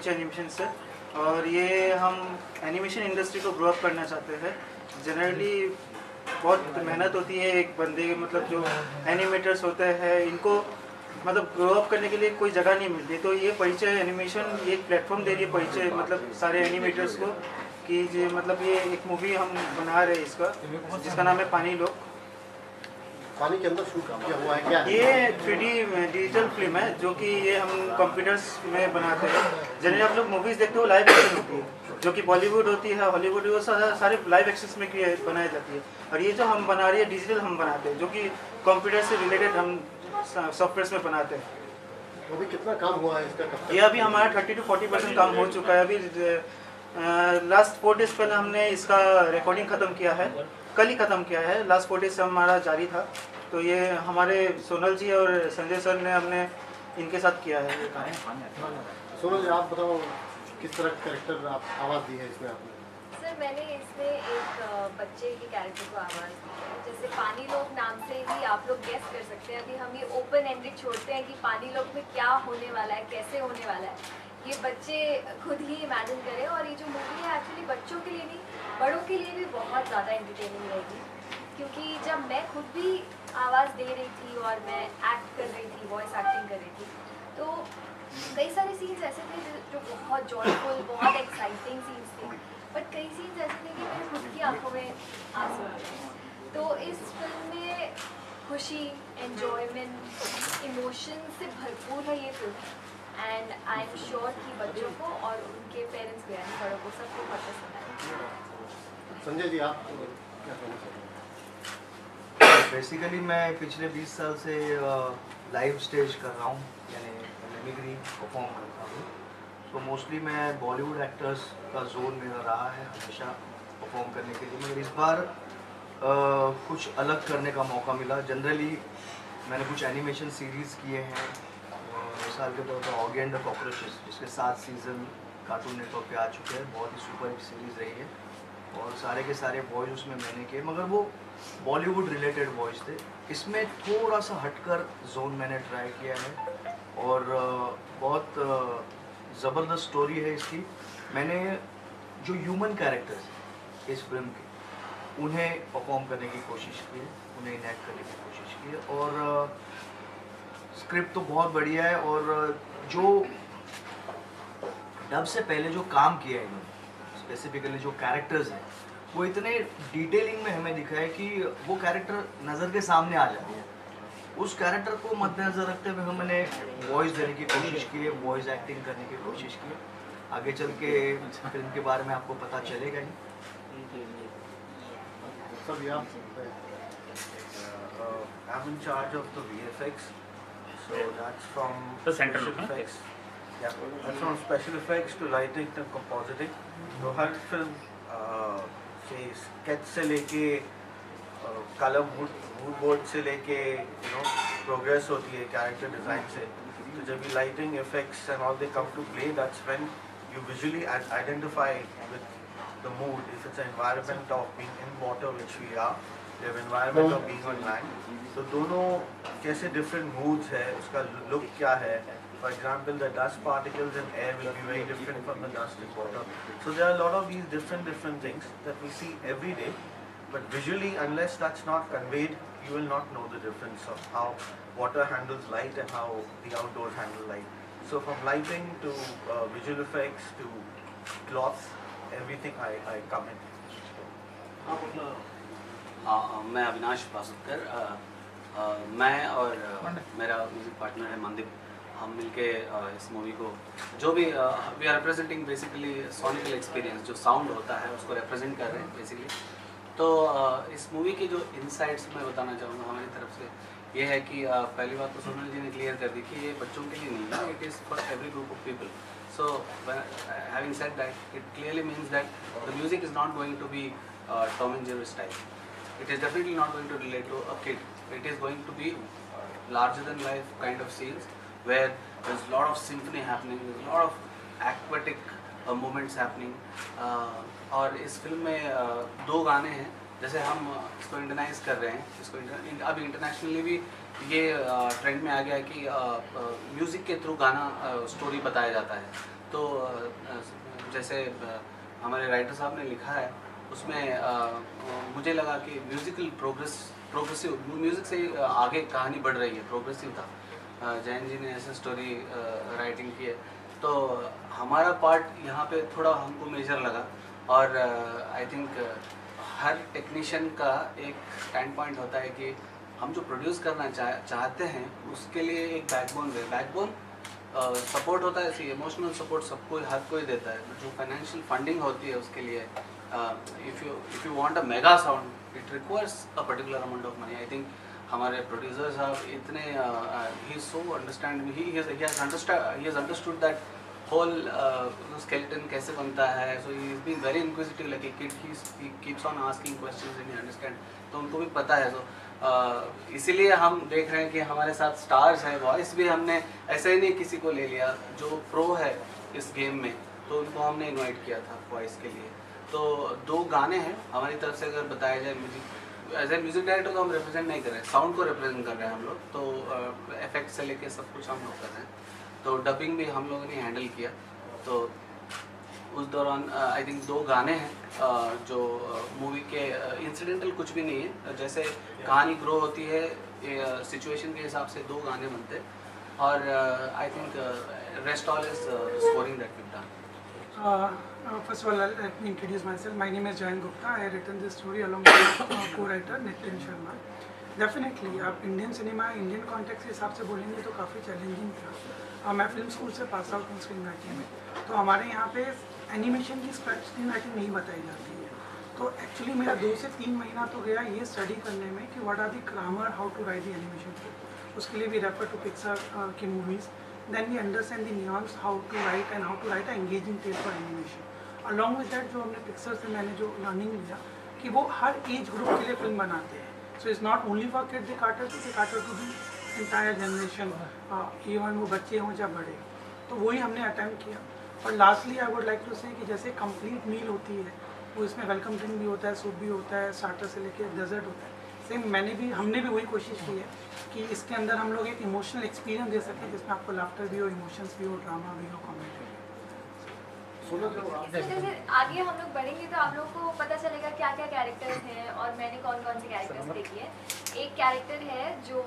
परिचय एनिमेशन से, और ये हम एनिमेशन इंडस्ट्री को ग्रो अप करना चाहते हैं। जनरली बहुत मेहनत होती है एक बंदे के, मतलब जो एनिमेटर्स होते हैं इनको मतलब ग्रो अप करने के लिए कोई जगह नहीं मिलती। तो ये परिचय एनिमेशन ये एक प्लेटफॉर्म दे रही है परिचय मतलब सारे एनिमेटर्स को, कि मतलब ये एक मूवी हम बना रहे हैं इसका, जिसका नाम है पानी लोग। पानी के अंदर शूट किया हुआ है क्या? ये 3D डिजिटल फिल्म है जो कि ये हम कंप्यूटर्स में बनाते हैं। जनरली आप लोग मूवीज़ देखते हो लाइव एक्शन होती है, जो कि बॉलीवुड होती है, हॉलीवुड, वो सारे लाइव एक्शंस में बनाई जाती है। और ये जो हम बना रही है डिजिटल हम बनाते हैं, जो कि कंप्यूटर से रिलेटेड हम सॉफ्टवेयर में बनाते हैं। तो अभी कितना काम हुआ है इसका? ये अभी हमारा 30 to 40% काम हो चुका है। अभी लास्ट 4 डेज पहले हमने इसका रिकॉर्डिंग ख़त्म किया है, कल ही ख़त्म किया है। लास्ट 4 डेज से हमारा जारी था। तो ये हमारे सोनल जी और संजय सर ने हमने इनके साथ किया है ये काम। सोनल जी आप बताओ किस तरह का कैरेक्टर आप आवाज़ दी है इसमें आपने? सर मैंने इसमें एक बच्चे के कैरेक्टर को आवाज़ दी है। जैसे पानी लोग नाम से ही आप लोग गेस कर सकते हैं। अभी हम ये ओपन एंडेड छोड़ते हैं कि पानी लोग में क्या होने वाला है, कैसे होने वाला है, ये बच्चे खुद ही इमेजिन करें। और ये जो मूवी है एक्चुअली बच्चों के लिए नहीं, बड़ों के लिए भी बहुत ज़्यादा एंटरटेनिंग रहेगी। क्योंकि जब मैं खुद भी आवाज़ दे रही थी और मैं एक्ट कर रही थी, वॉइस एक्टिंग कर रही थी, तो कई सारे सीन्स ऐसे थे जो बहुत जॉयफुल, बहुत एक्साइटिंग सीन्स थे। बट कई सीन्स ऐसे थे कि मेरे खुद की आंखों में आंसू आ गए। तो इस फिल्म में खुशी, एन्जॉयमेंट, इमोशन से भरपूर है ये film. And I am sure कि बच्चों को और उनके पेरेंट्स को यानी बड़ों को सबको बहुत पसंद आएगा। संजय जी आप क्या कहना चाहते हैं? बेसिकली मैं पिछले 20 साल से लाइव स्टेज कर रहा हूँ, यानी मिमिक्री परफॉर्म करता हूँ। तो मोस्टली मैं बॉलीवुड एक्टर्स का जोन मेरा रहा है हमेशा परफॉर्म करने के लिए, मगर इस बार कुछ अलग करने का मौका मिला। जनरली मैंने कुछ एनिमेशन सीरीज़ किए हैं। मिसाल के तौर पर ऑगी एंड द कॉकरोचेस, जिसके 7 सीज़न कार्टून नेटवर्क पे आ चुके हैं, बहुत ही सुपर हिट सीरीज़ रही है और सारे के सारे वॉइस उसमें मैंने किए, मगर वो बॉलीवुड रिलेटेड वॉइस थे। इसमें थोड़ा सा हटकर जोन मैंने ट्राई किया है और बहुत ज़बरदस्त स्टोरी है इसकी। मैंने जो ह्यूमन कैरेक्टर्स इस फिल्म के, उन्हें परफॉर्म करने की कोशिश की है, उन्हें इनैक्ट करने की कोशिश की है। और स्क्रिप्ट तो बहुत बढ़िया है और जो डब से पहले जो काम किया है इन्होंने, स्पेसिफिकली जो कैरेक्टर्स हैं, वो इतने डिटेलिंग में हमें दिखाया कि वो कैरेक्टर नज़र के सामने आ जाते हैं। उस कैरेक्टर को मद्देनज़र रखते हुए हमने वॉइस देने की कोशिश की है, वॉइस एक्टिंग करने की कोशिश की है। आगे चल के फिल्म के बारे में आपको पता चलेगा ही। सब आप I'm in charge of the VFX, so that's from The central, special huh? effects. Yeah, that's from special effects to lighting to compositing. तो हर फिल्म से स्केच से लेके कलर मूड बोर्ड से लेके प्रोग्रेस होती है कैरेक्टर डिज़ाइन से। तो जब ये lighting effects and all they come to play, that's when you visually identify with the mood. If it's an environment of being in water, which we are, we have environment of being on land. तो दोनों कैसे different moods है, उसका look क्या है. For example, the dust particles in air will be very different from the dust in water. So there are a lot of these different things that we see every day. But visually, unless that's not conveyed, you will not know the difference of how water handles light and how the outdoors handle light. So from lighting to visual effects to cloth, everything I come in. मैं अविनाश बासुकर, मैं और मेरा music partner है मनदीप, हम मिलके इस movie को जो भी we are representing basically sonic experience, जो साउंड होता है उसको रिप्रेजेंट कर रहे हैं बेसिकली। तो इस मूवी के जो इनसाइट्स मैं बताना चाहूँगा हमारी तरफ से ये है कि पहली बात तो सोनल जी ने क्लियर कर दी कि ये बच्चों के लिए नहीं है, it is for every group of people. So having said that, it clearly means that the music is not going to be Tom and Jerry style. It is definitely not going to relate to a kid. It is going to be larger than life kind of scenes where there's a lot of symphony happening, there's a lot of aquatic movements happening. और इस film में 2 गाने हैं, जैसे हम इसको इंटरनाइज कर रहे हैं, इसको अब इंटरनेशनली भी ये ट्रेंड में आ गया है कि म्यूज़िक के थ्रू गाना स्टोरी बताया जाता है। तो जैसे हमारे राइटर साहब ने लिखा है उसमें मुझे लगा कि म्यूज़िकल प्रोग्रेसिव म्यूज़िक से आगे कहानी बढ़ रही है, प्रोग्रेसिव था। जैन जी ने ऐसे स्टोरी राइटिंग की है, तो हमारा पार्ट यहाँ पे थोड़ा हमको मेजर लगा। और आई थिंक हर टेक्नीशियन का एक स्टैंड पॉइंट होता है कि हम जो प्रोड्यूस करना चाहते हैं उसके लिए एक बैकबोन सपोर्ट होता है। ऐसी इमोशनल सपोर्ट सबको हर कोई देता है। जो फाइनेंशियल फंडिंग होती है उसके लिए if you want a mega sound it requires a particular amount of money. I think हमारे प्रोड्यूसर साहब इतने ही so understand he has understood that whole skeleton कैसे बनता है। So he is being very inquisitive like a kid, he keeps on asking questions and he understand. तो उनको भी पता है। तो इसीलिए हम देख रहे हैं कि हमारे साथ स्टार्स है। वॉइस भी हमने ऐसे ही नहीं किसी को ले लिया जो प्रो है इस गेम में, तो उनको हमने इनवाइट किया था वॉइस के लिए। तो 2 गाने हैं हमारी तरफ से। अगर बताया जाए music as a music director तो हम रिप्रेजेंट नहीं कर रहे हैं, साउंड को रिप्रेजेंट कर रहे हैं हम लोग। तो इफेक्ट से लेके सब कुछ हम लोग कर रहे हैं। तो डबिंग भी हम लोगों ने हैंडल किया। तो उस दौरान आई थिंक 2 गाने हैं जो मूवी के इंसिडेंटल कुछ भी नहीं है। जैसे कहानी ग्रो होती है सिचुएशन के हिसाब से 2 गाने बनते हैं। और I think rest all is scoring that we done. First of all, let me introduce myself. My name is Jayan Gupta. I have written this story along with co-writer Nitin Sharma. Definitely आप Indian cinema Indian context के हिसाब से बोलेंगे तो काफ़ी challenging था। मैं film school से पास आउट हूँ स्क्रीन राइटिंग में, तो हमारे यहाँ पे एनिमेशन की स्क्रीन राइटिंग नहीं बताई जाती है। तो एक्चुअली मेरा 2 से 3 महीना तो गया ये स्टडी करने में कि what are the grammar, how to write the animation. उसके लिए वी रेफर टू पिक्सर की movies, then we understand the nuance how to write and how to write a engaging tale for animation. Along with that जो हमने Pixar से मैंने जो learning लिया कि वो हर एज ग्रुप के लिए फिल्म बनाते हैं। So it's not only for kid, they cater to the entire generation, even वो बच्चे हों या बड़े। तो वही हमने अटैम्प्ट किया। और lastly I would like to say कि जैसे कंप्लीट मील होती है वो इसमें वेलकम ड्रिंक भी होता है, सूप भी होता है, स्टार्टर से लेके डेजर्ट होता है। सेम हमने भी वही कोशिश की है कि इसके अंदर हम लोग एक इमोशनल एक्सपीरियंस दे सकें जिसमें आपको लाफ्टर भी हो, इमोशंस भी हो, ड्रामा भी हो, कॉमेडी भी। जैसे आगे हम लोग बढ़ेंगे तो आप लोग को पता चलेगा क्या क्या कैरेक्टर्स हैं और मैंने कौन कौन से कैरेक्टर्स प्ले किए। एक कैरेक्टर है जो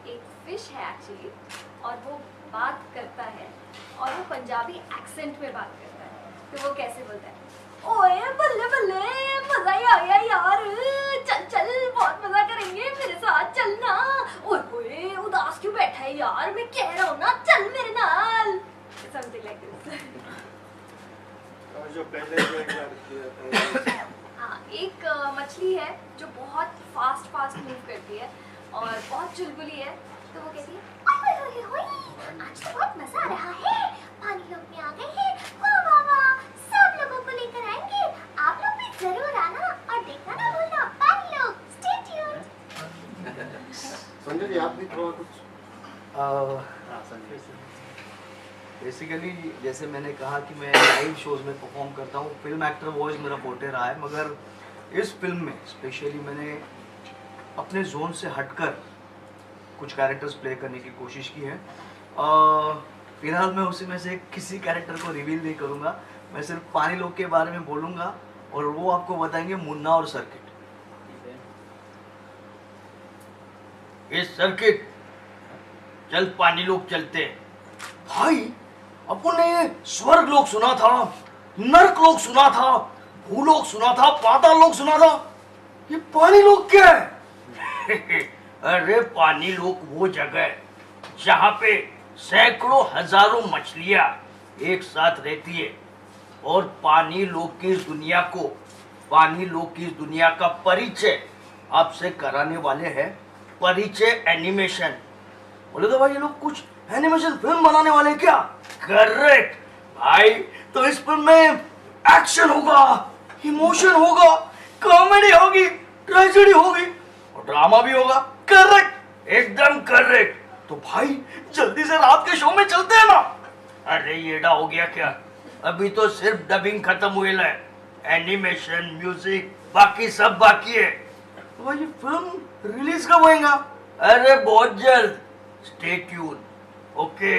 एक फिश है एक्चुअली, और वो बात करता है और वो पंजाबी एक्सेंट में बात करता है। तो वो कैसे बोलता है, ओए बल्ले बल्ले मजा ही आ गया यार, चल चल बहुत मजा करेंगे मेरे साथ चलना, ओए उदास क्यों बैठा है यार, मैं कह रहा हूँ ना चल मेरे नाल, समथिंग लाइक दिस। जो पहले हाँ, एक मछली है जो बहुत फास्ट मूव करती है और बहुत चुलबुली है। तो वो कहती है, ओए ओए ओए आज तो बहुत मजा आ रहा है, पानी लोग में आ गए हैं, वाह वाह वाह, सब लोगों को लेकर आएंगे, आप लोग भी जरूर आना और देखना ना भूलना, पानी लोग स्टे ट्यून्ड। संजय जी आप भी थोड़ा कुछ। बेसिकली जैसे मैंने कहा कि मैं लाइव शोज़ में परफॉर्म करता हूँ, फिल्म एक्टर वॉइस मेरा फोटे रहा है, मगर इस फिल्म में स्पेशली मैंने अपने जोन से हटकर कुछ कैरेक्टर्स प्ले करने की कोशिश की है। फिलहाल मैं उसी में से किसी कैरेक्टर को रिवील नहीं करूँगा, मैं सिर्फ पानी लोग के बारे में बोलूँगा और वो आपको बताएंगे मुन्ना और सर्किट। ये सर्किट चल पानी लोग चलते भाई, अपन ने स्वर्ग लोग सुना था, नरक लोग सुना था, भूलोक सुना था, पाताल लोग सुना था, ये पानी लोग क्या है? अरे पानी लोग वो जगह जहाँ पे सैकड़ों हजारों मछलियां एक साथ रहती है और पानी लोग की इस दुनिया को, पानी लोग की इस दुनिया का परिचय आपसे कराने वाले हैं परिचय एनिमेशन। बोले तो भाई ये लोग कुछ एनिमेशन फिल्म बनाने वाले क्या? करेक्ट भाई, तो इस फिल्म में एक्शन होगा, इमोशन होगा, कॉमेडी होगी, ट्रेजेडी होगी और ड्रामा भी होगा। करेक्ट, एकदम करेक्ट। तो भाई जल्दी से रात के शो में चलते हैं ना। अरे येड़ा हो गया क्या, अभी तो सिर्फ डबिंग खत्म हुई है, एनिमेशन म्यूजिक बाकी सब बाकी है। तो भाई ये फिल्म रिलीज कब होएगा? अरे बहुत जल्द, स्टे ट्यून। ओके